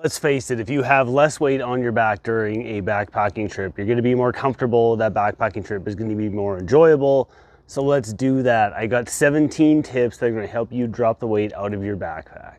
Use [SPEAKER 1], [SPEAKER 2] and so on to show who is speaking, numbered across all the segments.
[SPEAKER 1] Let's face it, if you have less weight on your back during a backpacking trip, you're going to be more comfortable. That backpacking trip is going to be more enjoyable. So let's do that. I got 17 tips that are going to help you drop the weight out of your backpack.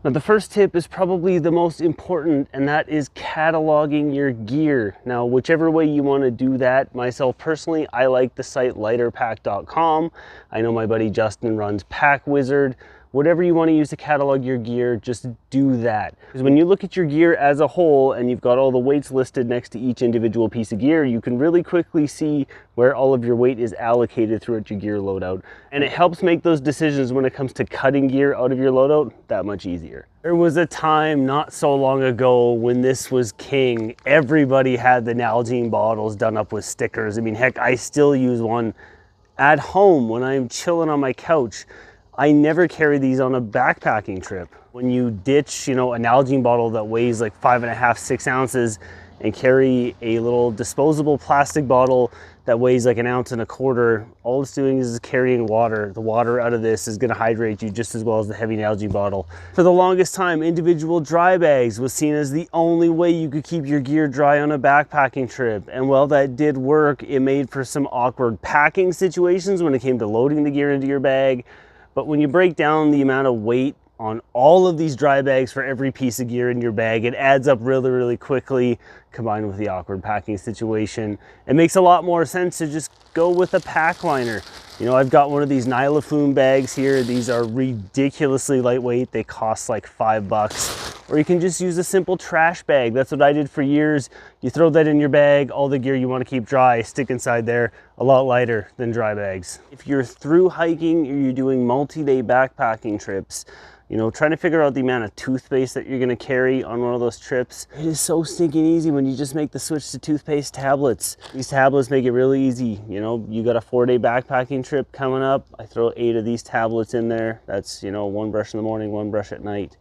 [SPEAKER 1] Now, the first tip is probably the most important, and that is cataloging your gear. Now, whichever way you want to do that, myself personally, I like the site lighterpack.com. I know my buddy Justin runs Pack Wizard. Whatever you want to use to catalog your gear, just do that. Because when you look at your gear as a whole and you've got all the weights listed next to each individual piece of gear, you can really quickly see where all of your weight is allocated throughout your gear loadout. And it helps make those decisions when it comes to cutting gear out of your loadout that much easier. There was a time not so long ago when this was king. Everybody had the Nalgene bottles done up with stickers. I mean, heck, I still use one at home when I'm chilling on my couch. I never carry these on a backpacking trip. When you ditch, a Nalgene bottle that weighs like 5.5, 6 ounces and carry a little disposable plastic bottle that weighs like 1.25 ounces, all it's doing is carrying water. The water out of this is gonna hydrate you just as well as the heavy Nalgene bottle. For the longest time, individual dry bags was seen as the only way you could keep your gear dry on a backpacking trip. And while that did work, it made for some awkward packing situations when it came to loading the gear into your bag. But when you break down the amount of weight on all of these dry bags for every piece of gear in your bag, it adds up really, really quickly. Combined with the awkward packing situation, it makes a lot more sense to just go with a pack liner. I've got one of these Nylafoam bags here. These are ridiculously lightweight. They cost like $5. Or you can just use a simple trash bag. That's what I did for years. You throw that in your bag, all the gear you want to keep dry, stick inside there, a lot lighter than dry bags. If you're through hiking or you're doing multi-day backpacking trips, trying to figure out the amount of toothpaste that you're going to carry on one of those trips. It is so stinking easy when you just make the switch to toothpaste tablets. These tablets make it really easy. You got a 4-day backpacking trip coming up. I throw 8 of these tablets in there. That's, 1 brush in the morning, 1 brush at night.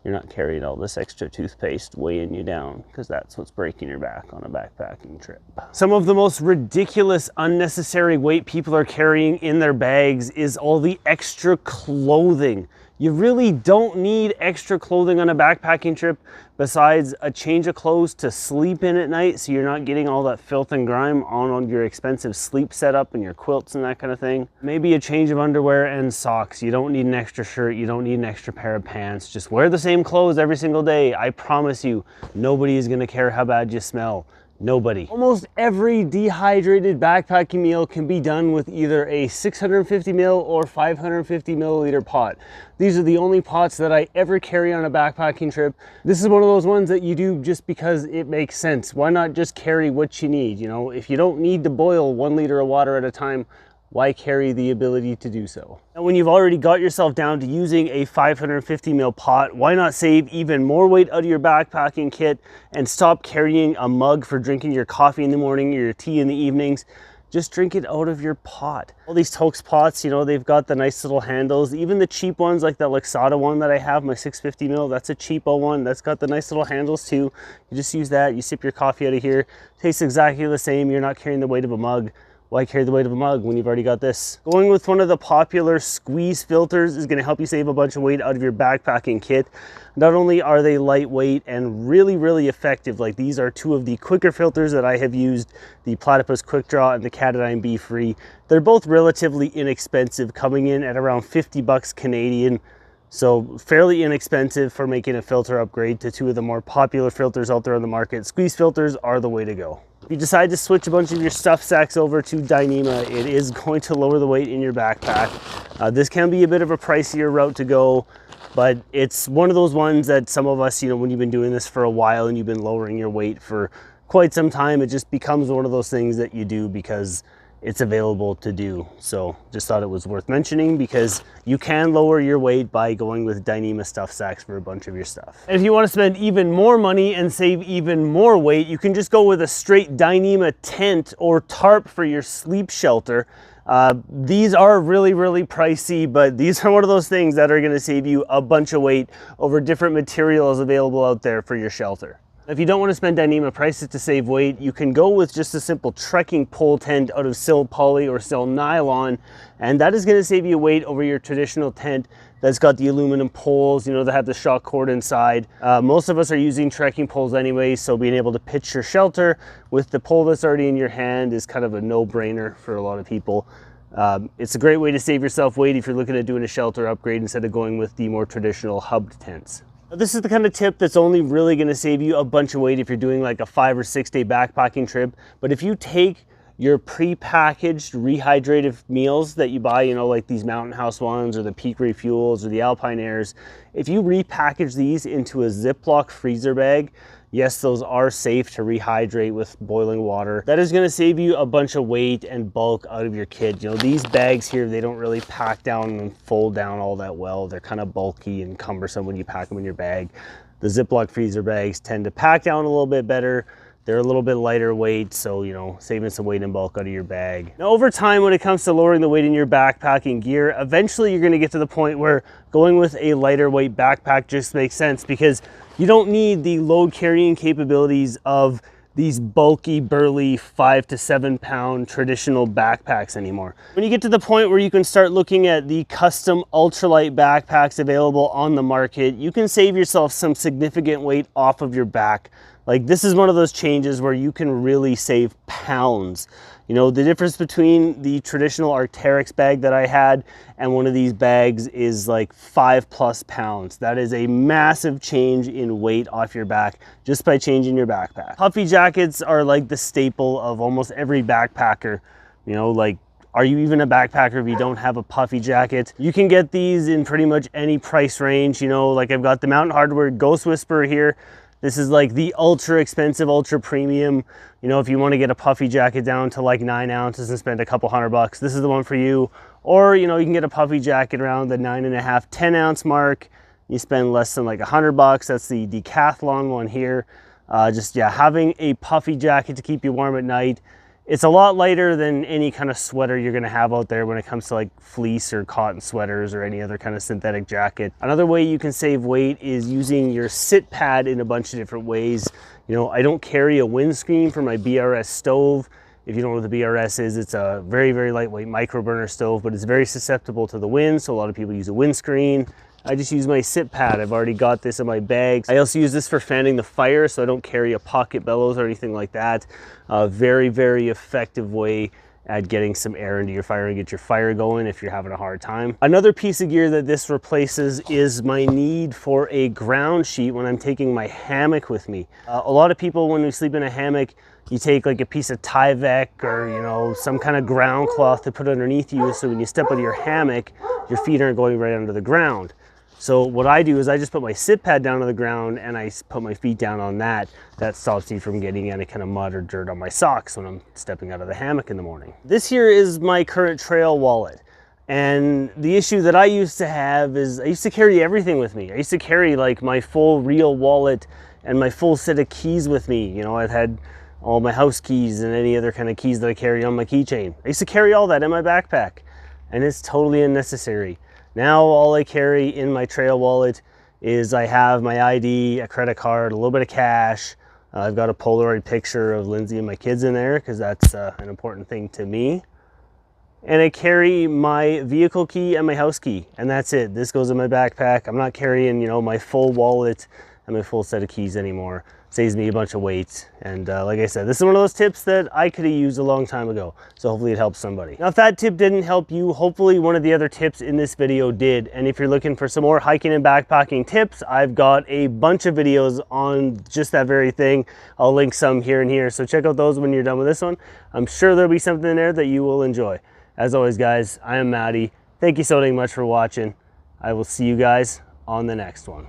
[SPEAKER 1] You're not carrying all this extra toothpaste weighing you down, because that's what's breaking your back on a backpacking trip. Some of the most ridiculous, unnecessary weight people are carrying in their bags is all the extra clothing. You really don't need extra clothing on a backpacking trip besides a change of clothes to sleep in at night so you're not getting all that filth and grime on your expensive sleep setup and your quilts and that kind of thing. Maybe a change of underwear and socks. You don't need an extra shirt. You don't need an extra pair of pants. Just wear the same clothes every single day. I promise you, nobody is going to care how bad you smell. Nobody. Almost every dehydrated backpacking meal can be done with either a 650 ml or 550 milliliter pot. These are the only pots that I ever carry on a backpacking trip. This is one of those ones that you do just because it makes sense. Why not just carry what you need? If you don't need to boil 1 liter of water at a time, why carry the ability to do so? And when you've already got yourself down to using a 550 ml pot, why not save even more weight out of your backpacking kit and stop carrying a mug for drinking your coffee in the morning or your tea in the evenings? Just drink it out of your pot. All these Toaks pots, they've got the nice little handles. Even the cheap ones, like that Luxada one that I have, my 650 ml, that's a cheapo one. That's got the nice little handles too. You just use that, you sip your coffee out of here. Tastes exactly the same. You're not carrying the weight of a mug. Why carry the weight of a mug when you've already got this? Going with one of the popular squeeze filters is going to help you save a bunch of weight out of your backpacking kit. Not only are they lightweight and really, really effective, like these are 2 of the quicker filters that I have used, the Platypus Quick Draw and the Katadyn Be Free. They're both relatively inexpensive, coming in at around 50 bucks Canadian. So fairly inexpensive for making a filter upgrade to 2 of the more popular filters out there on the market. Squeeze filters are the way to go. If you decide to switch a bunch of your stuff sacks over to Dyneema, it is going to lower the weight in your backpack. This can be a bit of a pricier route to go, but it's one of those ones that some of us, when you've been doing this for a while and you've been lowering your weight for quite some time, it just becomes one of those things that you do because it's available to do. So just thought it was worth mentioning because you can lower your weight by going with Dyneema stuff sacks for a bunch of your stuff. And if you want to spend even more money and save even more weight, you can just go with a straight Dyneema tent or tarp for your sleep shelter. These are really, really pricey, but these are one of those things that are going to save you a bunch of weight over different materials available out there for your shelter. If you don't want to spend Dyneema prices to save weight, you can go with just a simple trekking pole tent out of Sil Poly or Sil Nylon, and that is going to save you weight over your traditional tent that's got the aluminum poles, you know, that have the shock cord inside. Most of us are using trekking poles anyway, so being able to pitch your shelter with the pole that's already in your hand is kind of a no-brainer for a lot of people. It's a great way to save yourself weight if you're looking at doing a shelter upgrade instead of going with the more traditional hubbed tents. This is the kind of tip that's only really going to save you a bunch of weight if you're doing like a 5 or 6 day backpacking trip. But if you take your pre-packaged rehydrated meals that you buy, you know, like these Mountain House ones or the Peak Refuels or the Alpine Airs, if you repackage these into a Ziploc freezer bag, yes, those are safe to rehydrate with boiling water. That is gonna save you a bunch of weight and bulk out of your kit. You know, these bags here, they don't really pack down and fold down all that well. They're kind of bulky and cumbersome when you pack them in your bag. The Ziploc freezer bags tend to pack down a little bit better. They're a little bit lighter weight, so, you know, saving some weight and bulk out of your bag. Now, over time, when it comes to lowering the weight in your backpacking gear, eventually you're gonna get to the point where going with a lighter weight backpack just makes sense, because you don't need the load carrying capabilities of these bulky, burly 5 to 7 pound traditional backpacks anymore. When you get to the point where you can start looking at the custom ultralight backpacks available on the market, you can save yourself some significant weight off of your back. Like, this is one of those changes where you can really save pounds. You know, the difference between the traditional Arc'teryx bag that I had and one of these bags is like 5+ pounds. That is a massive change in weight off your back just by changing your backpack. Puffy jackets are like the staple of almost every backpacker. You know, like, are you even a backpacker if you don't have a puffy jacket? You can get these in pretty much any price range. You know, like, I've got the Mountain Hardwear Ghost Whisperer here. This is like the ultra expensive, ultra premium. You know, if you want to get a puffy jacket down to like 9 ounces and spend a couple $100, this is the one for you. Or, you know, you can get a puffy jacket around the 9.5, 10 ounce mark. You spend less than like $100. That's the Decathlon one here. Yeah, having a puffy jacket to keep you warm at night. It's a lot lighter than any kind of sweater you're gonna have out there when it comes to like fleece or cotton sweaters or any other kind of synthetic jacket. Another way you can save weight is using your sit pad in a bunch of different ways. You know, I don't carry a windscreen for my BRS stove. If you don't know what the BRS is, it's a very, very lightweight micro burner stove, but it's very susceptible to the wind, so a lot of people use a windscreen. I just use my sit pad. I've already got this in my bag. I also use this for fanning the fire, so I don't carry a pocket bellows or anything like that. Very, very effective way at getting some air into your fire and get your fire going if you're having a hard time. Another piece of gear that this replaces is my need for a ground sheet when I'm taking my hammock with me. A lot of people, when we sleep in a hammock, you take like a piece of Tyvek or, you know, some kind of ground cloth to put underneath you, so when you step out of your hammock, your feet aren't going right under the ground. So what I do is I just put my sit pad down on the ground and I put my feet down on that. That stops me from getting any kind of mud or dirt on my socks when I'm stepping out of the hammock in the morning. This here is my current trail wallet. And the issue that I used to have is I used to carry everything with me. I used to carry like my full real wallet and my full set of keys with me. You know, I've had all my house keys and any other kind of keys that I carry on my keychain. I used to carry all that in my backpack, and it's totally unnecessary. Now all I carry in my trail wallet is I have my ID, a credit card, a little bit of cash. I've got a Polaroid picture of Lindsay and my kids in there because that's an important thing to me. And I carry my vehicle key and my house key, and that's it. This goes in my backpack. I'm not carrying, you know, my full wallet and my full set of keys anymore. Saves me a bunch of weight. And like I said, this is one of those tips that I could have used a long time ago. So hopefully it helps somebody. Now, if that tip didn't help you, hopefully one of the other tips in this video did. And if you're looking for some more hiking and backpacking tips, I've got a bunch of videos on just that very thing. I'll link some here and here. So check out those when you're done with this one. I'm sure there'll be something in there that you will enjoy. As always, guys, I am Matty. Thank you so much for watching. I will see you guys on the next one.